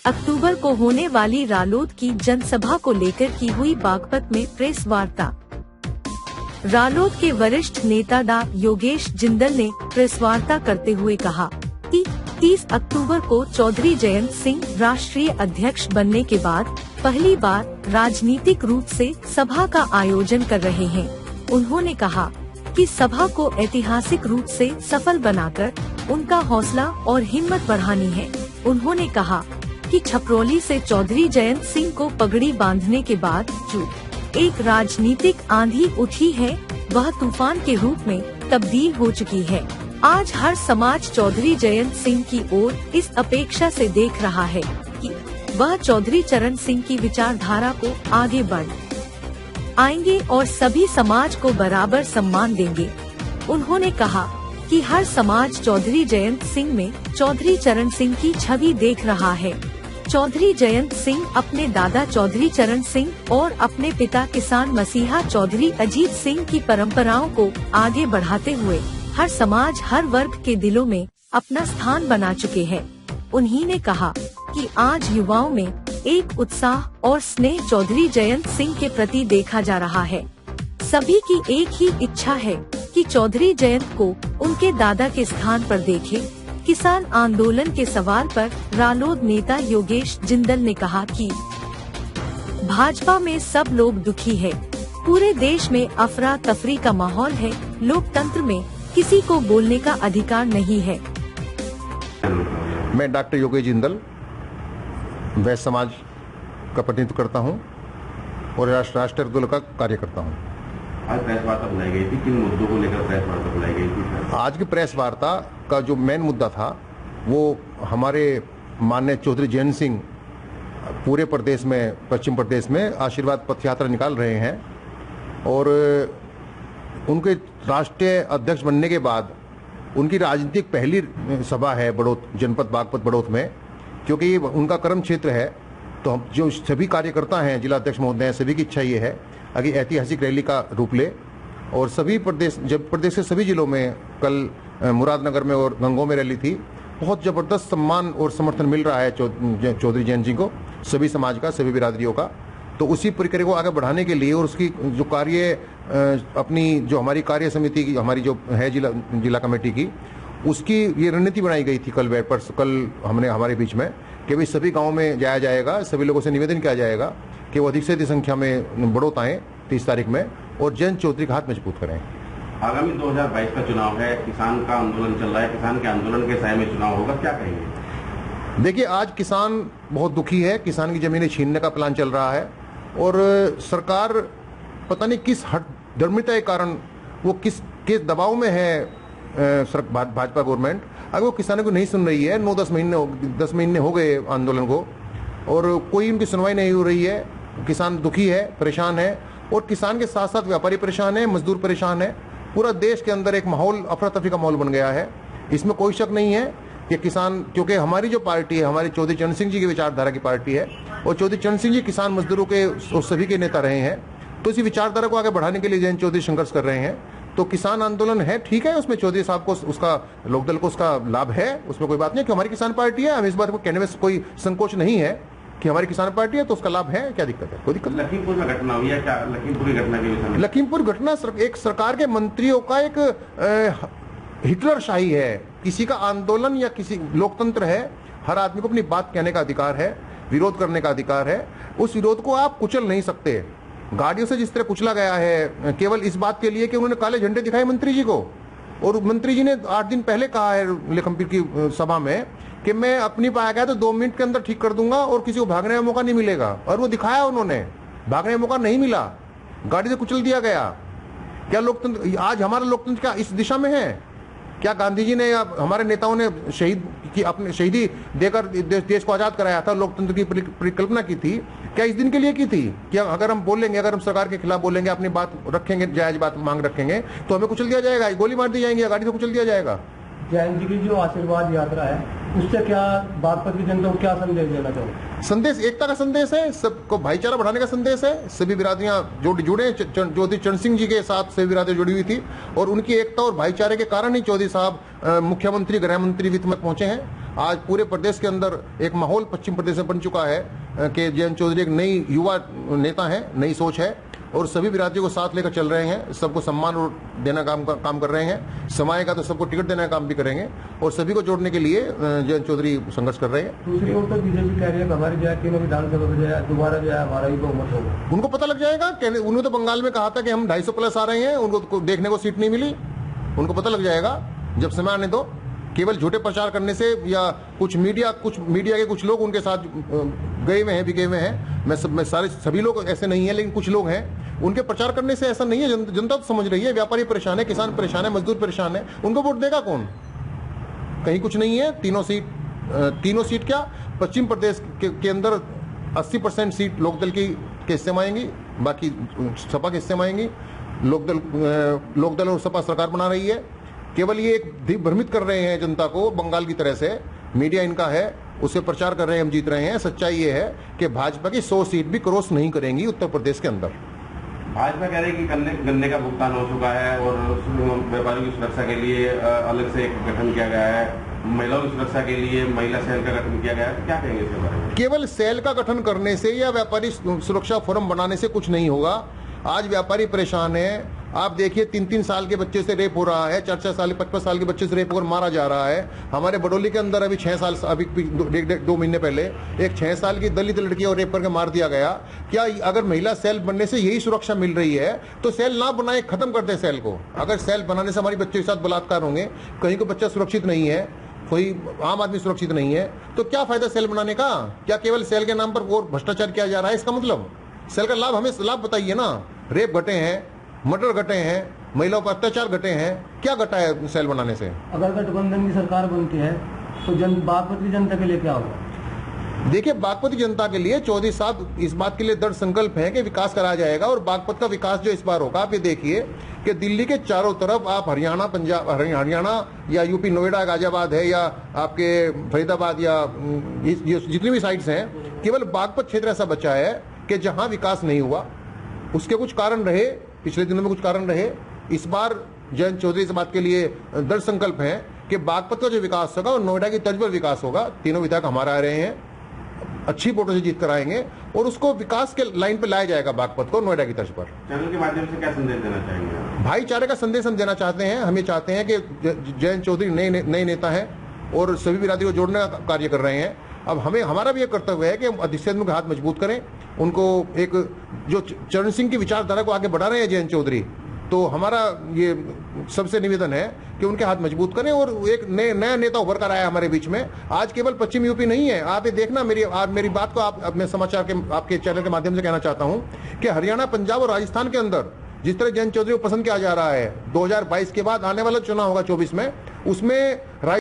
अक्टूबर को होने वाली रालोद की जनसभा को लेकर की हुई बागपत में प्रेस वार्ता। रालोद के वरिष्ठ नेता डा योगेश जिंदल ने प्रेस वार्ता करते हुए कहा कि 30 अक्टूबर को चौधरी जयंत सिंह राष्ट्रीय अध्यक्ष बनने के बाद पहली बार राजनीतिक रूप से सभा का आयोजन कर रहे हैं। उन्होंने कहा कि सभा को ऐतिहासिक रूप से सफल बनाकर उनका हौसला और हिम्मत बढ़ानी है। उन्होंने कहा कि छपरौली से चौधरी जयंत सिंह को पगड़ी बांधने के बाद जो एक राजनीतिक आंधी उठी है वह तूफान के रूप में तब्दील हो चुकी है। आज हर समाज चौधरी जयंत सिंह की ओर इस अपेक्षा से देख रहा है कि वह चौधरी चरण सिंह की विचारधारा को आगे बढ़ आएंगे और सभी समाज को बराबर सम्मान देंगे। उन्होंने कहा कि हर समाज चौधरी जयंत सिंह में चौधरी चरण सिंह की छवि देख रहा है। चौधरी जयंत सिंह अपने दादा चौधरी चरण सिंह और अपने पिता किसान मसीहा चौधरी अजीत सिंह की परंपराओं को आगे बढ़ाते हुए हर समाज हर वर्ग के दिलों में अपना स्थान बना चुके हैं। उन्हीं ने कहा कि आज युवाओं में एक उत्साह और स्नेह चौधरी जयंत सिंह के प्रति देखा जा रहा है। सभी की एक ही इच्छा है कि चौधरी जयंत को उनके दादा के स्थान पर देखें। किसान आंदोलन के सवाल पर रालोद नेता योगेश जिंदल ने कहा कि भाजपा में सब लोग दुखी है, पूरे देश में अफरा तफरी का माहौल है, लोकतंत्र में किसी को बोलने का अधिकार नहीं है। मैं डॉक्टर योगेश जिंदल वैश्य समाज का प्रतिनिधित्व करता हूं और राष्ट्रीय आंदोलन का कार्य करता हूं। आज प्रेस वार्ता बुलाई गई थी, किन मुद्दों को लेकर प्रेस वार्ता बुलाई गई थी? आज की प्रेस वार्ता का जो मेन मुद्दा था वो हमारे माननीय चौधरी जयंत सिंह पूरे प्रदेश में पश्चिम प्रदेश में आशीर्वाद पथ यात्रा निकाल रहे हैं और उनके राष्ट्रीय अध्यक्ष बनने के बाद उनकी राजनीतिक पहली सभा है बड़ौत जनपद बागपत बड़ौत में, क्योंकि उनका कर्म क्षेत्र है। तो हम जो सभी कार्यकर्ता हैं जिला अध्यक्ष महोदय सभी की इच्छा ये है कि ऐतिहासिक रैली का रूप ले और सभी प्रदेश के सभी जिलों में कल मुरादनगर में और गंगों में रैली थी। बहुत जबरदस्त सम्मान और समर्थन मिल रहा है चौधरी जयंत जी को, सभी समाज का, सभी बिरादरियों का। तो उसी प्रक्रिया को आगे बढ़ाने के लिए और उसकी जो कार्य अपनी जो हमारी कार्य समिति की हमारी जो है जिला कमेटी की, उसकी ये रणनीति बनाई गई थी कल हमने हमारे बीच में कि भाई सभी गाँव में जाया जाएगा, सभी लोगों से निवेदन किया जाएगा कि वो अधिक से अधिक संख्या में बड़ौत आए 30 तारीख में और जयंत चौधरी का हाथ मजबूत करें। आगामी 2022 का चुनाव है, किसान का आंदोलन चल रहा है, किसान के आंदोलन के साय में चुनाव होगा, क्या कहेंगे? देखिए, आज किसान बहुत दुखी है, किसान की जमीनें छीनने का प्लान चल रहा है और सरकार पता नहीं किस हठधर्मिता के कारण वो किस दबाव में है भाजपा गवर्नमेंट। अगर वो किसानों को नहीं सुन रही है, 9-10 महीने हो गए आंदोलन को और कोई उनकी सुनवाई नहीं हो रही है। किसान दुखी है, परेशान है और किसान के साथ साथ व्यापारी परेशान है, मजदूर परेशान है। पूरा देश के अंदर एक माहौल अफरा तफरी का माहौल बन गया है। इसमें कोई शक नहीं है कि किसान, क्योंकि हमारी जो पार्टी है हमारी चौधरी चरण सिंह जी की विचारधारा की पार्टी है और चौधरी चरण सिंह जी किसान मजदूरों के और सभी के नेता रहे हैं। तो इसी विचारधारा को आगे बढ़ाने के लिए जयंत चौधरी संघर्ष कर रहे हैं। तो किसान आंदोलन है, ठीक है, उसमें चौधरी साहब को उसका लोकदल को उसका लाभ है, उसमें कोई बात नहीं कि हमारी किसान पार्टी है। हम इस बात को कहने में कोई संकोच नहीं है कि हमारी किसान पार्टी है तो उसका लाभ है, क्या दिक्कत है? कोई दिक्कत नहीं। लखीमपुर में घटना हुई है, क्या लखीमपुर की घटना के विषय में? लखीमपुर घटना एक सरकार के मंत्रियों का एक हिटलरशाही है। किसी का आंदोलन या किसी लोकतंत्र है, हर आदमी को अपनी बात कहने का अधिकार है, विरोध करने का अधिकार है। उस विरोध को आप कुचल नहीं सकते। गाड़ियों से जिस तरह कुचला गया है केवल इस बात के लिए कि उन्होंने काले झंडे दिखाए मंत्री जी को, और मंत्री जी ने 8 दिन पहले कहा है लखीमपुर की सभा में कि मैं अपनी पाया गया तो 2 मिनट के अंदर ठीक कर दूंगा और किसी को भागने का मौका नहीं मिलेगा। और वो दिखाया उन्होंने, भागने का मौका नहीं मिला, गाड़ी से कुचल दिया गया। क्या लोकतंत्र आज हमारा लोकतंत्र क्या इस दिशा में है? क्या गांधी जी ने या हमारे नेताओं ने अपने शहीदी देकर देश को आजाद कराया था, लोकतंत्र की परिकल्पना की थी? क्या इस दिन के लिए की थी? क्या अगर हम बोलेंगे, अगर हम सरकार के खिलाफ बोलेंगे, अपनी बात रखेंगे, जायज बात मांग रखेंगे तो हमें कुचल दिया जाएगा, गोली मार दी जाएंगी, गाड़ी से कुचल दिया जाएगा। जयंत जी की जो आशीर्वाद यात्रा है उससे क्या बागपत की जनता को क्या संदेश देना चाहोगे? संदेश एकता का संदेश है, सबको भाईचारा बढ़ाने का संदेश है। सभी बिरादरियां जुड़े, चौधरी चरण सिंह जी के साथ सभी बिरादरी जुड़ी हुई थी और उनकी एकता और भाईचारे के कारण ही चौधरी साहब मुख्यमंत्री, गृह मंत्री, वित्त में पहुंचे हैं। आज पूरे प्रदेश के अंदर एक माहौल पश्चिम प्रदेश में बन चुका है कि जयंत चौधरी एक नई युवा नेता है, नई सोच है और सभी बिरादरियों को साथ लेकर चल रहे हैं। सबको सम्मान देना काम कर रहे हैं। समय का तो सबको टिकट देने का काम भी करेंगे और सभी को जोड़ने के लिए जयंत चौधरी संघर्ष कर रहे हैं। दूसरी ओर तो बीजेपी कह रही है हमारी जो है तीनों विधानसभा में जो है दोबारा जो है हमारा ही बहुमत होगा। उनको पता लग जाएगा। उन्होंने तो बंगाल में कहा था कि हम 250 प्लस आ रहे हैं, उनको देखने को सीट नहीं मिली। उनको पता लग जाएगा जब समय आने दो। केवल झूठे प्रचार करने से या कुछ मीडिया के कुछ लोग उनके साथ गए हुए हैं, बिके हुए हैं। मैं सभी लोग ऐसे नहीं है, लेकिन कुछ लोग हैं, उनके प्रचार करने से ऐसा नहीं है। जनता तो समझ रही है, व्यापारी परेशान है, किसान परेशान है, मजदूर परेशान है, उनको वोट देगा कौन? कहीं कुछ नहीं है। तीनों सीट क्या, पश्चिम प्रदेश के अंदर 80% सीट लोकदल के हिस्से में आएंगी, बाकी सपा के हिस्से में आएंगी। लोकदल और सपा सरकार बना रही है। केवल ये एक भ्रमित कर रहे हैं जनता को बंगाल की तरह से। मीडिया इनका है, उससे प्रचार कर रहे हैं हम जीत रहे हैं। सच्चाई ये है कि भाजपा की 100 सीट भी क्रॉस नहीं करेंगी उत्तर प्रदेश के अंदर। भाजपा कह रही है कि गन्ने का भुगतान हो चुका है और व्यापारियों की सुरक्षा के लिए अलग से एक गठन किया गया है। महिलाओं की सुरक्षा के लिए महिला सेल का गठन किया गया है। तो क्या कहेंगे इसके बारे में? केवल सेल का गठन करने से या व्यापारी सुरक्षा फोरम बनाने से कुछ नहीं होगा। आज व्यापारी परेशान है। आप देखिए 3-3 साल के बच्चे से रेप हो रहा है, 4-4 साल 55 साल के बच्चे से रेप होकर मारा जा रहा है। हमारे बडोली के अंदर अभी 6 साल, अभी 2 महीने पहले एक 6 साल की दलित लड़की और रेप करके मार दिया गया। क्या अगर महिला सेल बनने से यही सुरक्षा मिल रही है तो सेल ना बनाए, खत्म कर दे सेल को। अगर सेल बनाने से हमारे बच्चे के साथ बलात्कार होंगे, कहीं को बच्चा सुरक्षित नहीं है, कोई आम आदमी सुरक्षित नहीं है, तो क्या फायदा सेल बनाने का? क्या केवल सेल के नाम पर और भ्रष्टाचार किया जा रहा है? इसका मतलब सेल का लाभ, हमें लाभ बताइए ना। रेप घटे हैं, मर्डर घटे हैं, महिलाओं पर अत्याचार घटे हैं, क्या घटा है सेल बनाने से? अगर गठबंधन की सरकार बनती है तो बागपत की जनता के लिए क्या होगा? देखिए, बागपत की जनता के लिए चौधरी साहब इस बात के लिए दृढ़ संकल्प है कि विकास कराया जाएगा। और बागपत का विकास जो इस बार होगा, आप ये देखिए कि दिल्ली के चारों तरफ आप हरियाणा, पंजाब, हरियाणा या यूपी, नोएडा, गाजियाबाद है या आपके फरीदाबाद या जितनी भी साइट्स हैं, केवल बागपत क्षेत्र ऐसा बचा है कि जहां विकास नहीं हुआ। उसके कुछ कारण रहे, पिछले दिनों में कुछ कारण रहे। इस बार जयंत चौधरी इस बात के लिए दृढ़ संकल्प है कि बागपत का जो विकास होगा और नोएडा की तर्ज पर विकास होगा। तीनों विधायक हमारे आ रहे हैं, अच्छी वोटों से जीत कर आएंगे और उसको विकास के लाइन पे लाया जाएगा बागपत को नोएडा की तर्ज पर। चैनल के माध्यम से क्या संदेश देना चाहेंगे? भाईचारे का संदेश हम देना चाहते हैं। हम ये चाहते हैं कि जयंत चौधरी नए नेता हैं और सभी बिरादरी को जोड़ने का कार्य कर रहे हैं। अब हमारा भी ये कर्तव्य है कि हम अधिष्ठान के हाथ मजबूत करें। उनको एक जो चरण सिंह की विचारधारा को आगे बढ़ा रहे हैं जयंत चौधरी, तो हमारा ये सबसे निवेदन है कि उनके हाथ मजबूत करें और एक नया नेता उभर कर आया हमारे बीच में। आज केवल पश्चिम यूपी नहीं है। आप ये देखना, मेरी बात को मैं समाचार के आपके चैनल के माध्यम से कहना चाहता हूं कि हरियाणा, पंजाब और राजस्थान के अंदर जिस तरह जयंत चौधरी को पसंद किया जा रहा है, 2022 के बाद आने वाला चुनाव होगा 24 में, उसमें